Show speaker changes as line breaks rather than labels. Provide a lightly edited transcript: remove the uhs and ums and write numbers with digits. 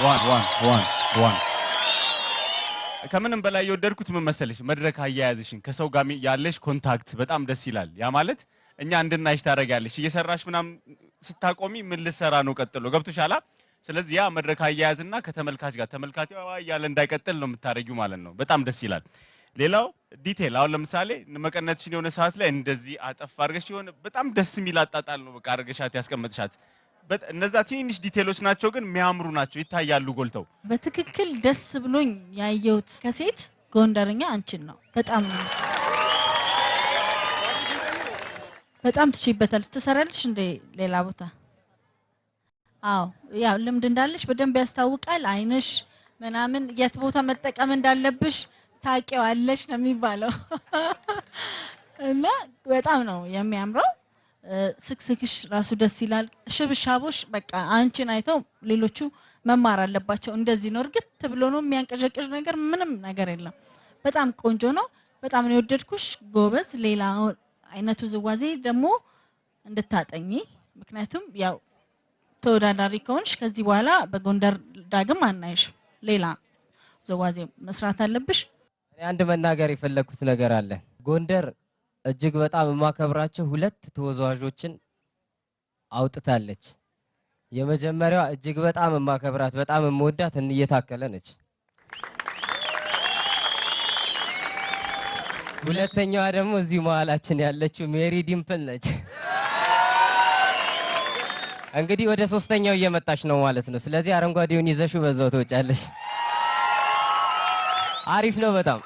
ዋን ከምንም በላይ የወደድኩት ምን መሰለሽ መድረክ አያያዝሽን ከሰው ጋር ያለሽ ኮንታክት በጣም ደስ ይላል ያ ማለት እኛ እንድናይሽ ታረጋለሽ እየሰራሽ ምናም ስታቆሚ ምን ልሰራ ነው ቀጥሎ ገብቶሻላ ስለዚህ ያ መድረክ አያያዝና ከተመልካች ጋር ተመልካቹ ያለ እንዳይቀጥል ነው የምታረጊው ማለት ነው በጣም ደስ ይላል ሌላው ዲቴል አሁን ለምሳሌ መቀነትሽን የሆነ ሰዓት ላይ እንደዚህ አጠፍ አርገሽ የሆነ በጣም ደስ የሚል አጣጣል ነው በቃ አርገሻት ያስቀምጥሻት እነዛ ትንሽ ዲቴሎች ናቸው ግን የሚያምሩ ናቸው ይታያሉ ጎልተው
በትክክል ደስ ብሎኝ ያየሁት ከሴት ጎንደርኛ አንቺን ነው በጣም ትችይበታለሽ ትሰራልሽ እንደ ሌላ ቦታ አዎ ያው ልምድ እንዳለሽ በደንብ ያስታውቃል አይንሽ ምናምን የት ቦታ መጠቀም እንዳለብሽ ታውቂዋለሽ ነው የሚባለው እና በጣም ነው የሚያምረው ስክስክሽ ራሱ ደስ ይላል ሽብሻቦሽ በቃ አንቺን አይተው ሌሎቹ መማር አለባቸው እንደዚህ ነው እርግጥ ብሎ ነው የሚያንቀዠቅዥ ነገር ምንም ነገር የለም በጣም ቆንጆ ነው በጣም ነው የወደድኩሽ ጎበዝ ሌላ አይነቱ ዝዋዜ ደግሞ እንድታጠኚ ምክንያቱም ያው ተወዳዳሪ ከሆንሽ ከዚህ በኋላ በጎንደር ዳግም አናይሽ ሌላ ዝዋዜ መስራት አለብሽ
አንድ መናገር የፈለኩት ነገር አለ ጎንደር እጅግ በጣም ማከብራቸው ሁለት ተወዛዋዦችን አውጥታለች የመጀመሪያው እጅግ በጣም ማከብራት በጣም የምወዳት እንየታከለ ነች ሁለተኛዋ ደግሞ እዚሁ መሃላችን ያለችው ሜሪ ዲምፕል ነች እንግዲህ ወደ ሶስተኛው እየመጣች ነው ማለት ነው ስለዚህ አረንጓዴውን ይዘሽው በዛው ተወጫለሽ አሪፍ ነው በጣም